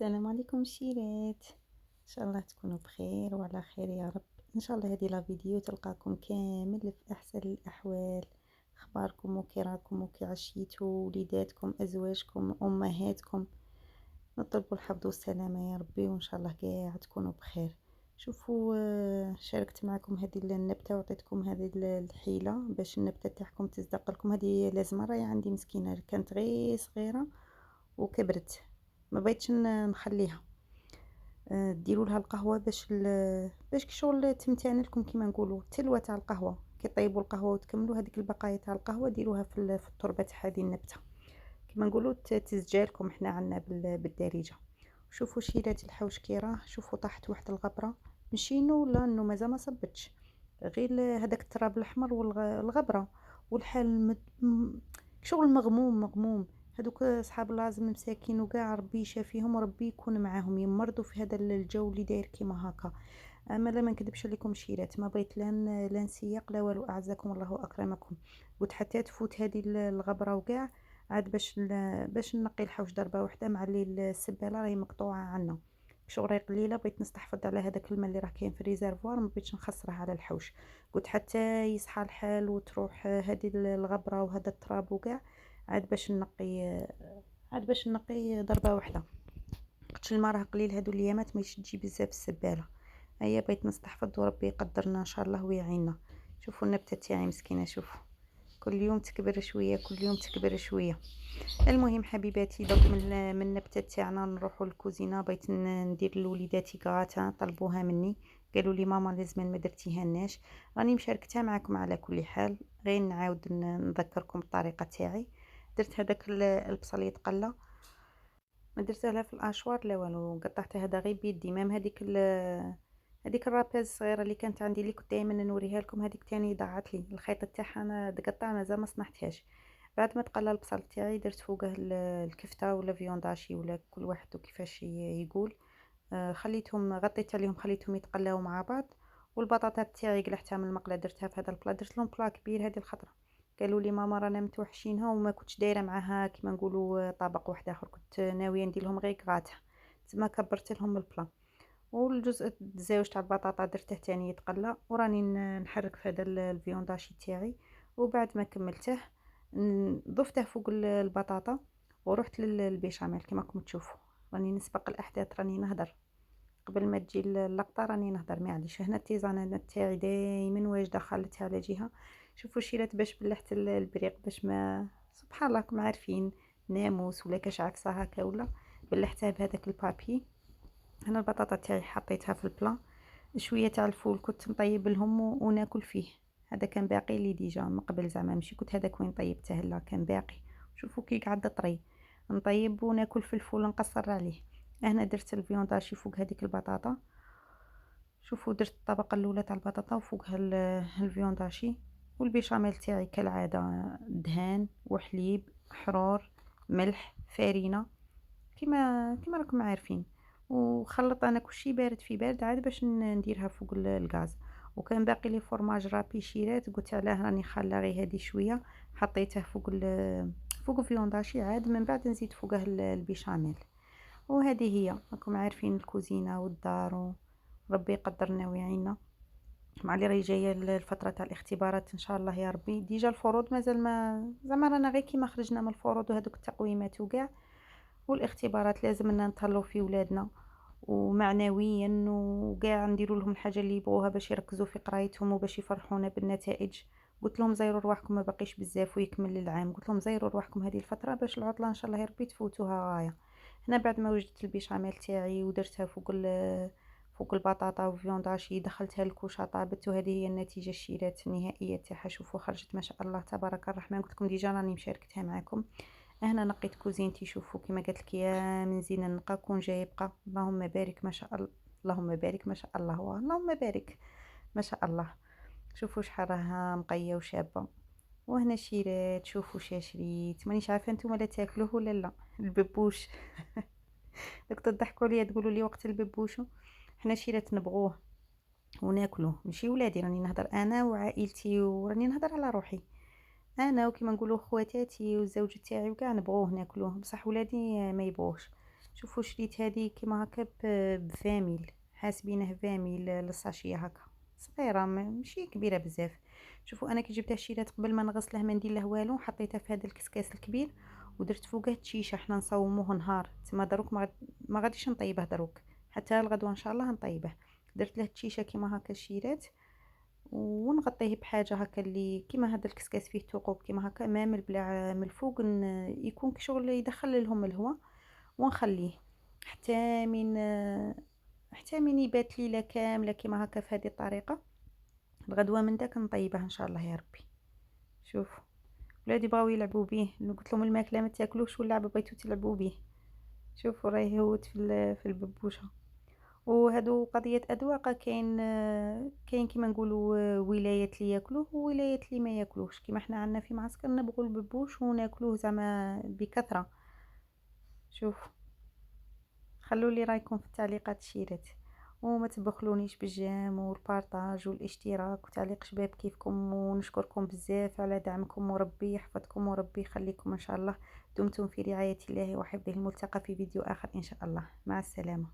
السلام عليكم شيرات. ان شاء الله تكونوا بخير وعلى خير يا رب. ان شاء الله هذه لا فيديو تلقاكم كامل في احسن الاحوال. اخباركم وكي راكم وكي عشيتوا وليداتكم ازواجكم امهاتكم. نطلب الحفظ والسلامه يا ربي وان شاء الله كاع تكونوا بخير. شوفوا، شاركت معكم هذه النبته وعطيتكم هذه الحيله باش النبته تاعكم تصدق لكم. هذه لازم راهي عندي مسكينه كانت غير صغيره وكبرت، ما بغيتش نخليها. ديروا لها القهوه باش كي شغل تمتعن لكم كيما نقولوا التلوه تاع القهوه. كي طيبوا القهوه وتكملوا هذيك البقايا تاع القهوه ديروها في التربه تاع هذه النبته كيما نقولوا تسجالكم احنا عندنا بالدارجه. شوفوا شيلات الحوش كي راه، شوفوا طاحت واحد الغبره ماشي نو لا انه مازال ما صبتش، غير هذاك التراب الاحمر والغبره والحال شغل مغموم مغموم. هذوك صحاب العزم مساكين وكاع ربي يشافيهم وربي يكون معاهم يمرضوا في هذا الجو اللي داير كيما هكا. اما لا ما نكذبش عليكم شيرات، ما بغيت لا نسيق لا والو، اعزكم الله واكرمكم. قلت حتى تفوت هذه الغبره وكاع عاد باش نقي الحوش ضربه واحده مع اللي السباله راهي مقطوعه عنا. شغل راهي قليله، بغيت نستحفظ على هذاك الماء اللي راه كاين في الريزرفوار، ما بغيتش نخسره على الحوش. قلت حتى يصحى الحال وتروح هذه الغبره وهذا التراب وكاع عاد باش نقي ضربه واحده. قلت الماء راه قليل هادو الايامات ما تجي بزاف السباله. هيا بغيت نستحفظ وربي يقدرنا ان شاء الله ويعيننا. شوفوا النبته تاعي مسكينه، شوفوا كل يوم تكبر شويه كل يوم تكبر شويه. المهم حبيباتي، دوك من النبته تاعنا نروحوا للكوزينه. بغيت ندير لوليداتي كغاتا طلبوها مني، قالوا لي ماما لازم ما درتيها لناش. راني مشاركتها معكم على كل حال، غير نعاود نذكركم الطريقه تاعي. درت هذاك البصل يتقلى، ما درته لا في الاشوار لا والو، قطعته هذا غير بيدي. مام هذيك الراباز الصغيره اللي كانت عندي اللي كنت دائما نوريها لكم، هذيك تاني ضاعت لي الخيط تاعها، انا تقطع مازال ما صنعتهاش. بعد ما تقلى البصل تاعي درت فوقه الكفته ولا فيونداشي ولا كل واحد وكيفاش يقول. خليتهم غطيت عليهم خليتهم يتقلاو مع بعض. والبطاطا تاعي قلعتها من المقله درتها في هذا البلا، درت لهم بلا كبير هذه الخضره. قالوا لي ماما رانا متوحشينها وما كنتش دايره معاها كيما نقولوا طبق واحد اخر، كنت ناويه ندير لهم غير كغاته. تما كبرت لهم البلا. والجزء الزاوج تاع البطاطا درته تاني يتقلى، وراني نحرك في هذا الفيونداشي تاعي. وبعد ما كملته ضفته فوق البطاطا ورحت للبيشاميل كما راكم تشوفوا. راني نسبق الاحداث، راني نهدر قبل ما تجي اللقطه، راني نهدر معليش. هنا التيزانه تاعي دايما واجده خلتها على جهه. شوفوا شيلات باش بلحت البريق باش ما سبحان الله راكم عارفين ناموس ولا كاش عكسه هكا ولا بلحتها بهذاك البابي. هنا البطاطا تاعي حطيتها في البلا. شويه تاع الفول كنت نطيب لهم وناكل فيه. هذا كان باقي لي ديجا من قبل، زعما ماشي كنت هذاك وين طيبته لا كان باقي. شوفوا كي قعد طري نطيب وناكل في الفول نقصر عليه. هنا درت الفيونداشي فوق هذيك البطاطا. شوفوا درت الطبقه الاولى تاع البطاطا وفوقها الفيونداشي. والبيشاميل تاعي كالعاده دهان وحليب حرور ملح فرينه كيما راكم عارفين. وخلط انا كلشي بارد في بارد عاد باش نديرها فوق الغاز. وكان باقي لي فورماج رابي شيرات، قلت علاه راني خالة غير هذه شويه، حطيته فوق الفيونداشي عاد من بعد نزيد فوقه البيشاميل. وهذه هي راكم عارفين الكوزينه والدار، وربي يقدرنا ويعيننا. مع اللي راهي جايه الفتره تاع الاختبارات ان شاء الله يا ربي. ديجا الفروض مازال ما زعما رانا غير كيما خرجنا من الفروض وهذوك التقويمات وكاع، والاختبارات لازم ان نتهلاو في ولادنا ومعنويا وكاع نديروا لهم الحاجه اللي يبغوها باش يركزوا في قرايتهم وباش يفرحونا بالنتائج. قلت لهم زيروا رواحكم ما بقيش بزاف ويكمل العام، قلت لهم زيروا رواحكم هذه الفتره باش العطله ان شاء الله يا ربي تفوتوها غايه. هنا بعد ما وجدت البيشاميل تاعي ودرتها فوق البطاطا وفيونداشي دخلتها الكوشه طابت، وهذه هي النتيجه الشيرات النهائيه تاعها. شوفوا خرجت ما شاء الله تبارك الرحمن. قلت لكم ديجا راني مشاركتها معكم. هنا نقيت كوزينتي، شوفوا كما قالت لك يا من زين النقا كون جاي يبقى. اللهم بارك ما شاء الله، اللهم بارك ما شاء الله، اللهم بارك ما شاء الله. شوفوا شحال راها مقيه وشابه. وهنا شيرات، شوفوا شاشريت، مانيش عارفه نتوما لا تاكلوه ولا لا الببوش. دوك تضحكوا ليا تقولوا لي وقت الببوشو. حنا شيرات نبغوه وناكلوه، ماشي ولادي، راني نهضر انا وعائلتي وراني نهضر على روحي. انا وكما نقولوا خواتاتي والزوج تاعي وكاع نبغوه ناكلوه، بصح ولادي ما يبغوش. شوفوا شريت هذه كيما هكا ب20 ميل، حاسبينه 20 ميل للساشيه هكا، صغيره ماشي كبيره بزاف. شوفوا انا كي جبته شريت قبل ما نغسله ما ندير له والو، حطيته في هذا الكسكاس الكبير ودرت فوقه تشيشه. حنا نصوموه نهار تما، دروك ما غاديش نطيبه دروك، حتى الغدوه ان شاء الله نطيبه. درت له تشيشه كيما هكا شيرات، ونغطيه بحاجه هكا اللي كيما هذا الكسكاس فيه ثقوب كيما هكا، ما من البلاع من الفوق يكون كشغل يدخل لهم الهواء، ونخليه حتى من حتى من يبات ليله كامله كيما هكا في هذه الطريقه. الغدوه من داك نطيبه ان شاء الله يا ربي. شوف ولادي بغاو يلعبوا بيه، قلت لهم الماكله ما تاكلوش ولا بغيتو تلعبوا بيه. شوفوا راه يهوت في الببوشه. وهادو قضيه اذواق، كاين كيما نقولوا ولايات اللي ياكلوه وولايات اللي ما ياكلوش. كيما حنا عندنا في معسكر نبغوا الببوش وناكلوه زعما بكثره. شوف خلوا لي رايكم في التعليقات الشيرات، وما تبخلونيش بالجيم والبارطاج والاشتراك وتعليق شباب كيفكم، ونشكركم بزاف على دعمكم، وربي يحفظكم وربي يخليكم ان شاء الله. دمتم في رعاية الله وحفظه. الملتقى في فيديو اخر ان شاء الله. مع السلامة.